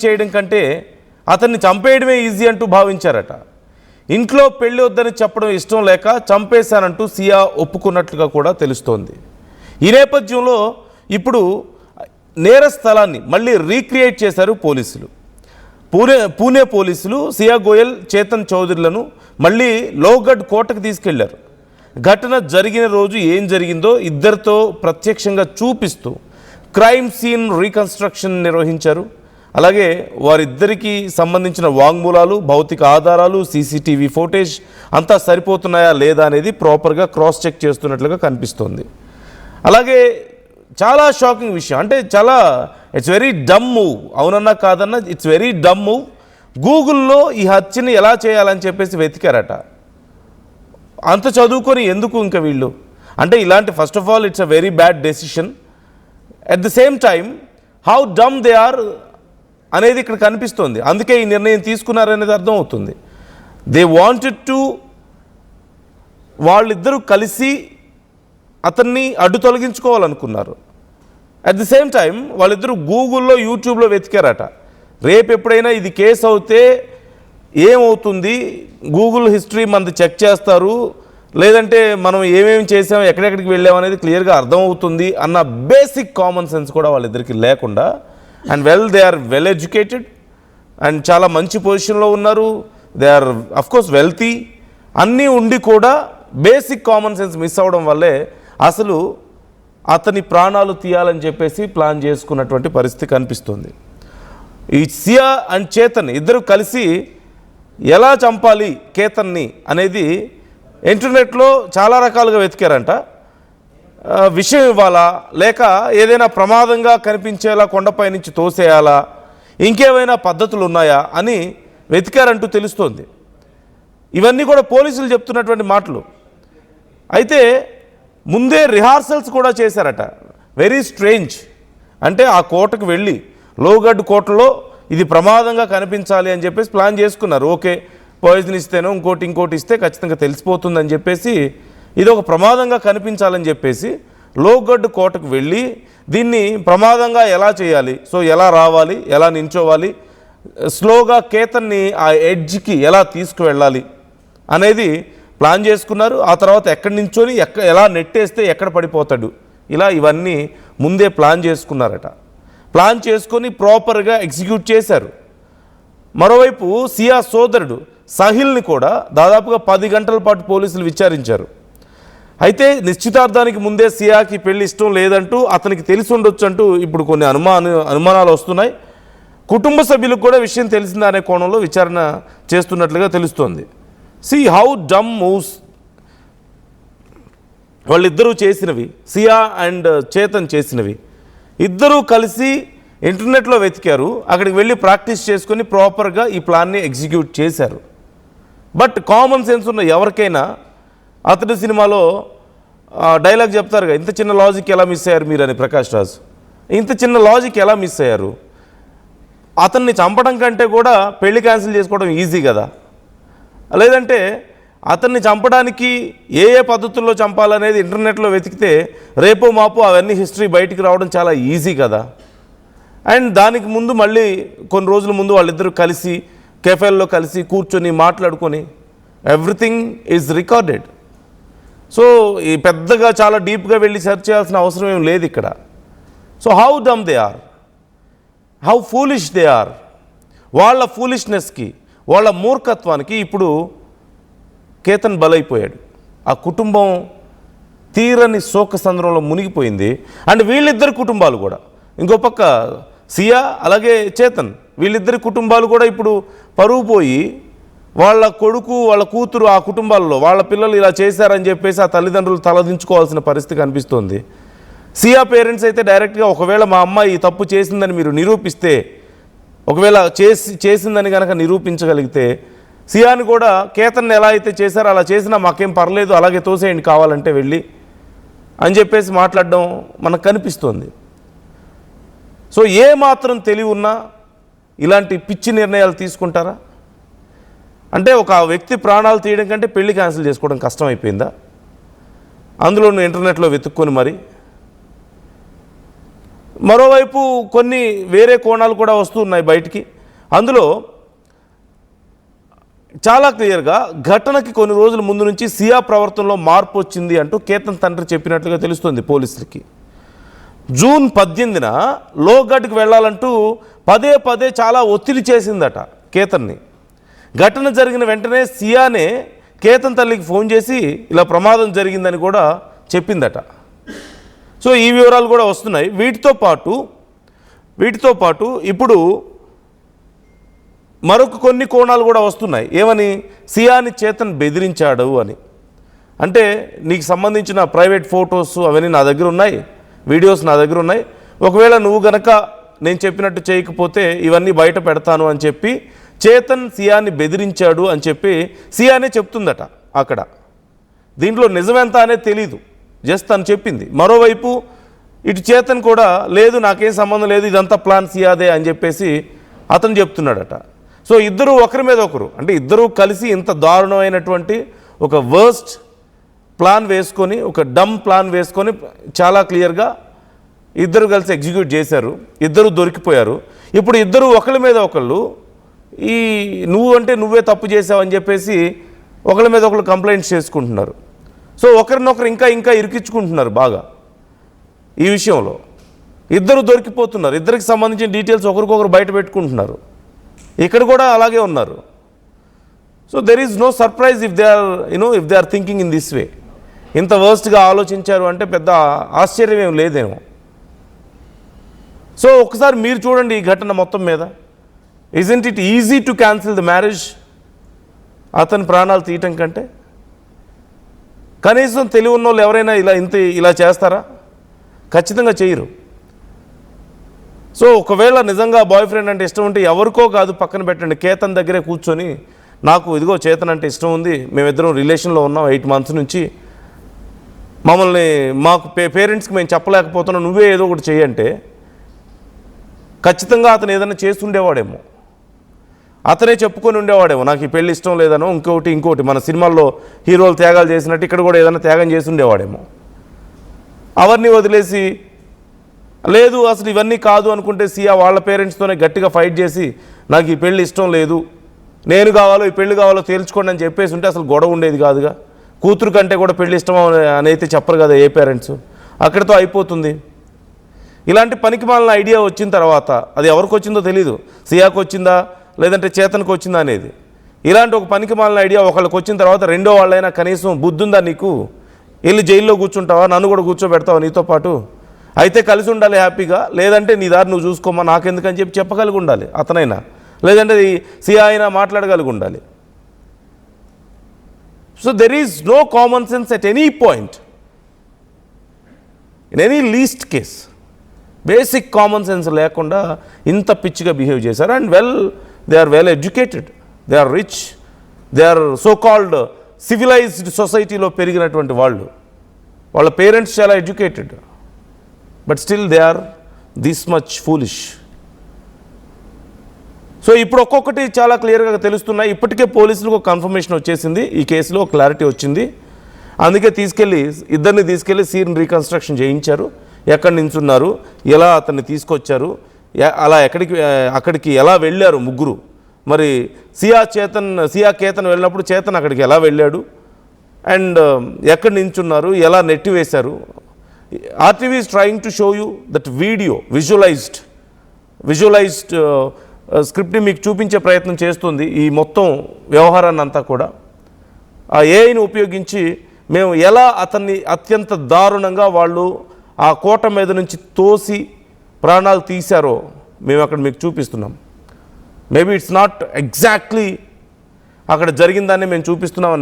చేయడం కంటే అతన్ని చంపేయడమే ఈజీ అంటూ భావించారట. ఇంట్లో పెళ్లి వద్దని చెప్పడం ఇష్టం లేక చంపేశానంటూ సియా ఒప్పుకున్నట్లుగా కూడా తెలుస్తోంది. ఈ నేపథ్యంలో ఇప్పుడు నేర స్థలాన్ని మళ్ళీ రీక్రియేట్ చేశారు పోలీసులు. పూణే పోలీసులు సియా గోయల్, చేతన్ చౌదరిలను మళ్ళీ లోగఢ్ కోటకు తీసుకెళ్లారు. ఘటన జరిగిన రోజు ఏం జరిగిందో ఇద్దరితో ప్రత్యక్షంగా చూపిస్తూ క్రైమ్ సీన్ రీకన్స్ట్రక్షన్ నిర్వహించారు. అలాగే వారిద్దరికీ సంబంధించిన వాంగ్మూలాలు, భౌతిక ఆధారాలు, సీసీటీవీ ఫోటేజ్ అంతా సరిపోతున్నాయా లేదా అనేది ప్రాపర్గా క్రాస్ చెక్ చేస్తున్నట్లుగా కనిపిస్తోంది. అలాగే చాలా షాకింగ్ విషయం, అంటే చాలా ఇట్స్ వెరీ డమ్ మూవ్, అవునన్నా కాదన్నా ఇట్స్ వెరీ డమ్ మూవ్. గూగుల్లో ఈ హత్యని ఎలా చేయాలని చెప్పేసి వెతికారట. అంత చదువుకొని ఎందుకు ఇంకా వీళ్ళు అంటే ఇలాంటి, first of all it's a very bad decision. At the same time how dumb they are అనేది ఇక్కడ కనిపిస్తోంది. అందుకే ఈ నిర్ణయం తీసుకున్నారనేది అర్థమవుతుంది. దే వాంటెడ్ టు, వాళ్ళిద్దరూ కలిసి అతన్ని అడ్డు తొలగించుకోవాలనుకున్నారు. అట్ ది సేమ్ టైం వాళ్ళిద్దరూ గూగుల్లో, యూట్యూబ్లో వెతికారట. రేపు ఎప్పుడైనా ఇది కేసు అవుతే ఏమవుతుంది, గూగుల్ హిస్టరీ మనది చెక్ చేస్తారు, లేదంటే మనం ఏమేమి చేసాం, ఎక్కడెక్కడికి వెళ్ళామనేది క్లియర్గా అర్థమవుతుంది అన్న బేసిక్ కామన్ సెన్స్ కూడా వాళ్ళిద్దరికి లేకుండా, and they are well educated and చాలా మంచి పొజిషన్లో ఉన్నారు, దే ఆర్ అఫ్కోర్స్ వెల్తీ, అన్నీ ఉండి కూడా బేసిక్ కామన్ సెన్స్ మిస్ అవ్వడం వల్లే అసలు అతని ప్రాణాలు తీయాలని చెప్పేసి ప్లాన్ చేసుకున్నటువంటి పరిస్థితి కనిపిస్తుంది. ఈ సియా అండ్ చేతన్ ఇద్దరు కలిసి ఎలా చంపాలి కేతన్ని అనేది ఇంటర్నెట్లో చాలా రకాలుగా వెతికారంట. విషయం ఇవ్వాలా, లేక ఏదైనా ప్రమాదంగా కనిపించేలా కొండపై నుంచి తోసేయాలా, ఇంకేమైనా పద్ధతులు ఉన్నాయా అని వెతికారంటూ తెలుస్తోంది. ఇవన్నీ కూడా పోలీసులు చెప్తున్నటువంటి మాటలు. అయితే ముందే రిహార్సల్స్ కూడా చేశారట. Very strange. అంటే ఆ కోటకు వెళ్ళి, లోగఢ్ కోటలో ఇది ప్రమాదంగా కనిపించాలి అని చెప్పేసి ప్లాన్ చేసుకున్నారు. ఓకే, పాయిజన్ ఇస్తేనో ఇంకోటి ఇస్తే ఖచ్చితంగా తెలిసిపోతుందని చెప్పేసి, ఇది ఒక ప్రమాదంగా కనిపించాలని చెప్పేసి లోగఢ్ కోటకు వెళ్ళి దీన్ని ప్రమాదంగా ఎలా చేయాలి, సో ఎలా రావాలి, ఎలా నించోవాలి, స్లోగా కేతన్ని ఆ ఎడ్జ్కి ఎలా తీసుకువెళ్ళాలి అనేది ప్లాన్ చేసుకున్నారు. ఆ తర్వాత ఎక్కడి నుంచొని ఎలా నెట్టేస్తే ఎక్కడ పడిపోతాడు, ఇలా ఇవన్నీ ముందే ప్లాన్ చేసుకున్నారట. ప్లాన్ చేసుకొని ప్రాపర్గా ఎగ్జిక్యూట్ చేశారు. మరోవైపు సియా సోదరుడు సాహిల్ని కూడా దాదాపుగా 10 గంటల పాటు పోలీసులు విచారించారు. అయితే నిశ్చితార్థానికి ముందే సియాకి పెళ్లి ఇష్టం లేదంటూ అతనికి తెలిసి ఉండొచ్చు అంటూ ఇప్పుడు కొన్ని అనుమానాలు వస్తున్నాయి. కుటుంబ సభ్యులకు కూడా విషయం తెలిసిందా అనే కోణంలో విచారణ చేస్తున్నట్లుగా తెలుస్తోంది. See how dumb moves వాళ్ళిద్దరూ చేసినవి, సియా అండ్ చేతన్ చేసినవి. ఇద్దరూ కలిసి ఇంటర్నెట్లో వెతికారు, అక్కడికి వెళ్ళి ప్రాక్టీస్ చేసుకొని ప్రాపర్గా ఈ ప్లాన్ని ఎగ్జిక్యూట్ చేశారు. బట్ కామన్ సెన్స్ ఉన్న ఎవరికైనా, అతడి సినిమాలో డైలాగ్ చెప్తారుగా, ఇంత చిన్న లాజిక్ ఎలా మిస్ అయ్యారు మీరు అని, ప్రకాష్ రాజ్, ఇంత చిన్న లాజిక్ ఎలా మిస్ అయ్యారు, అతన్ని చంపడం కంటే కూడా పెళ్లి క్యాన్సిల్ చేసుకోవడం ఈజీ కదా, లేదంటే అతన్ని చంపడానికి ఏ పద్ధతుల్లో చంపాలనేది ఇంటర్నెట్లో వెతికితే రేపో మాపో అవన్నీ హిస్టరీ బయటికి రావడం చాలా ఈజీ కదా. అండ్ దానికి ముందు మళ్ళీ కొన్ని రోజుల ముందు వాళ్ళిద్దరూ కలిసి కెఫేల్లో కలిసి కూర్చొని మాట్లాడుకొని ఎవ్రీథింగ్ ఈజ్ రికార్డెడ్. సో ఈ పెద్దగా చాలా డీప్గా వెళ్ళి సెర్చ్ చేయాల్సిన అవసరం ఏం లేదు ఇక్కడ. So how dumb they are, how foolish they are. వాళ్ళ ఫూలిష్నెస్కి, వాళ్ళ మూర్ఖత్వానికి ఇప్పుడు కేతన్ బలైపోయాడు. ఆ కుటుంబం తీరని శోక సంద్రంలో మునిగిపోయింది. అండ్ వీళ్ళిద్దరి కుటుంబాలు కూడా, ఇంకో పక్క సియా అలాగే చేతన్, వీళ్ళిద్దరి కుటుంబాలు కూడా ఇప్పుడు పరువు పోయి, వాళ్ళ కొడుకు వాళ్ళ కూతురు ఆ కుటుంబాల్లో వాళ్ళ పిల్లలు ఇలా చేశారని చెప్పేసి ఆ తల్లిదండ్రులు తలదించుకోవాల్సిన పరిస్థితి కనిపిస్తోంది. సియా పేరెంట్స్ అయితే డైరెక్ట్గా, ఒకవేళ మా అమ్మాయి ఈ తప్పు చేసిందని మీరు నిరూపిస్తే, ఒకవేళ చేసిందని కనుక నిరూపించగలిగితే సియాని కూడా కేతన్ ఎలా అయితే చేశారో అలా చేసినా మాకేం పర్లేదు, అలాగే తోసేయండి కావాలంటే వెళ్ళి అని చెప్పేసి మాట్లాడడం మనకు కనిపిస్తోంది. సో ఏ మాత్రం తెలివి ఉన్నా ఇలాంటి పిచ్చి నిర్ణయాలు తీసుకుంటారా? అంటే ఒక వ్యక్తి ప్రాణాలు తీయడం కంటే పెళ్లి క్యాన్సిల్ చేసుకోవడం కష్టం అయిపోయిందా? అందులో ఇంటర్నెట్లో వెతుక్కొని మరి మరోవైపు కొన్ని వేరే కోణాలు కూడా వస్తున్నాయి బయటికి. అందులో చాలా క్లియర్గా ఘటనకి కొన్ని రోజుల ముందు నుంచి సియా ప్రవర్తనలో మార్పు వచ్చింది అంటూ కేతన్ తండ్రి చెప్పినట్లుగా తెలుస్తుంది పోలీసులకి. జూన్ 18న లోగఢ్కి వెళ్ళాలంటూ పదే పదే చాలా ఒత్తిడి చేసిందట కేతన్ని. ఘటన జరిగిన వెంటనే సియానే కేతన్ తల్లికి ఫోన్ చేసి ఇలా ప్రమాదం జరిగిందని కూడా చెప్పిందట. సో ఈ వివరాలు కూడా వస్తున్నాయి. వీటితో పాటు ఇప్పుడు మరొక కొన్ని కోణాలు కూడా వస్తున్నాయి. ఏమని? సియాని చేతన్ బెదిరించాడు అని. అంటే నీకు సంబంధించిన ప్రైవేట్ ఫొటోస్ అవన్నీ నా దగ్గర ఉన్నాయి, వీడియోస్ నా దగ్గర ఉన్నాయి, ఒకవేళ నువ్వు గనక నేను చెప్పినట్టు చేయకపోతే ఇవన్నీ బయట పెడతాను అని చెప్పి చేతన్ సియాని బెదిరించాడు అని చెప్పి సియానే చెప్తుందట అక్కడ. దీంట్లో నిజమెంత అనేది తెలీదు, జస్ట్ తను చెప్పింది. మరోవైపు ఇటు చేతన్ కూడా లేదు నాకేం సంబంధం లేదు, ఇదంతా ప్లాన్ సియాదే అని చెప్పేసి అతను చెప్తున్నాడట. సో ఇద్దరు ఒకరి మీద ఒకరు, అంటే ఇద్దరూ కలిసి ఇంత దారుణమైనటువంటి ఒక వర్స్ట్ ప్లాన్ వేసుకొని, ఒక డమ్ ప్లాన్ వేసుకొని చాలా క్లియర్గా ఇద్దరు కలిసి ఎగ్జిక్యూట్ చేశారు. ఇద్దరు దొరికిపోయారు. ఇప్పుడు ఇద్దరు ఒకళ్ళ మీద ఒకళ్ళు ఈ నువ్వు అంటే నువ్వే తప్పు చేసావు అని చెప్పేసి ఒకళ్ళ మీద ఒకళ్ళు కంప్లైంట్స్ చేసుకుంటున్నారు. సో ఒకరినొకరు ఇంకా ఇంకా ఇరికించుకుంటున్నారు బాగా ఈ విషయంలో. ఇద్దరు దొరికిపోతున్నారు, ఇద్దరికి సంబంధించిన డీటెయిల్స్ ఒకరికొకరు బయట పెట్టుకుంటున్నారు. ఇక్కడ కూడా అలాగే ఉన్నారు. So there is no surprise if they are thinking in this way. ఇంత వర్స్ట్గా ఆలోచించారు అంటే పెద్ద ఆశ్చర్యం ఏం లేదేమో. సో ఒకసారి మీరు చూడండి ఈ ఘటన మొత్తం మీద. Isn't it easy to cancel the marriage? అతని ప్రాణాలు తీయటం కంటే కనీసం తెలివి ఉన్న వాళ్ళు ఎవరైనా ఇలా చేస్తారా? ఖచ్చితంగా చేయరు. సో ఒకవేళ నిజంగా బాయ్ ఫ్రెండ్ అంటే ఇష్టం ఉంటే ఎవరికో కాదు పక్కన పెట్టండి, కేతన్ దగ్గరే కూర్చొని నాకు ఇదిగో చేతన్ అంటే ఇష్టం ఉంది, మేమిద్దరం రిలేషన్లో ఉన్నాం 8 months నుంచి, మాకు పేరెంట్స్కి మేము చెప్పలేకపోతున్నాం, నువ్వే ఏదో ఒకటి చేయంటే ఖచ్చితంగా అతను ఏదైనా చేస్తుండేవాడేమో, అతనే చెప్పుకొని ఉండేవాడేమో నాకు ఈ పెళ్ళి ఇష్టం లేదనో ఇంకోటి మన సినిమాల్లో హీరోలు త్యాగాలు చేసినట్టు ఇక్కడ కూడా ఏదైనా త్యాగం చేసి ఉండేవాడేమో. అవన్నీ వదిలేసి లేదు అసలు ఇవన్నీ కాదు అనుకుంటే సియా వాళ్ళ పేరెంట్స్తోనే గట్టిగా ఫైట్ చేసి నాకు ఈ పెళ్ళి ఇష్టం లేదు, నేను కావాలో ఈ పెళ్ళి కావాలో తేల్చుకోండి అని చెప్పేసి ఉంటే అసలు గొడవ ఉండేది కాదుగా. కూతురు కంటే కూడా పెళ్ళి ఇష్టం అని అయితే చెప్పరు కదా ఏ పేరెంట్స్. అక్కడితో అయిపోతుంది. ఇలాంటి పనికిమాలిన ఐడియా వచ్చిన తర్వాత అది ఎవరికి వచ్చిందో తెలీదు, సియాకు వచ్చిందా లేదంటే చేతన్కి వచ్చిందా అనేది. ఇలాంటి ఒక పనికిమాలిన ఐడియా ఒకళ్ళకి వచ్చిన తర్వాత రెండో వాళ్ళైనా కనీసం బుద్ధుందా నీకు, వెళ్ళి జైల్లో కూర్చుంటావా, నన్ను కూడా కూర్చోబెడతావా నీతో పాటు, అయితే కలిసి ఉండాలి హ్యాపీగా, లేదంటే నీ దారి నువ్వు చూసుకోమా నాకెందుకని చెప్పి చెప్పగలిగి ఉండాలి అతనైనా, లేదంటే సియా అయినా మాట్లాడగలిగి ఉండాలి. So there is no common sense at any point in any least case. Basic common sense లేకుండా ఇంత పిచ్చిగా బిహేవ్ చేశారు. And they are well educated, they are rich, they are so called civilized సొసైటీలో పెరిగినటువంటి వాళ్ళు, వాళ్ళ పేరెంట్స్ చాలా educated, but still they are this much foolish. So ఇప్పుడు ఒక్కొక్కటి చాలా క్లియర్గా తెలుస్తున్నాయి. ఇప్పటికే పోలీసులకు ఒక కన్ఫర్మేషన్ వచ్చేసింది, ఈ కేసులో క్లారిటీ వచ్చింది. అందుకే ఇద్దరిని తీసుకెళ్ళి సీన్ రీకన్స్ట్రక్షన్ చేయించారు. ఎక్కడి నుంచి ఉన్నారు, ఎలా అతన్ని తీసుకొచ్చారు, అలా అక్కడికి ఎలా వెళ్ళారు ముగ్గురు, మరి సియా కేతన్ వెళ్ళినప్పుడు చేతన్ అక్కడికి ఎలా వెళ్ళాడు, అండ్ ఎక్కడి నుంచి ఉన్నారు, ఎలా నెట్టివేశారు. RTV is trying to show you that video, visualized స్క్రిప్ట్ని మీకు చూపించే ప్రయత్నం చేస్తుంది. ఈ మొత్తం వ్యవహారాన్ని అంతా కూడా ఆ ఏఐని ఉపయోగించి మేము ఎలా అతన్ని అత్యంత దారుణంగా వాళ్ళు ఆ కోట మీద నుంచి తోసి ప్రాణాలు తీశారో మేము అక్కడ మీకు చూపిస్తున్నాం. మేబీ ఇట్స్ నాట్ ఎగ్జాక్ట్లీ అక్కడ జరిగిందాన్ని మేము చూపిస్తున్నాం.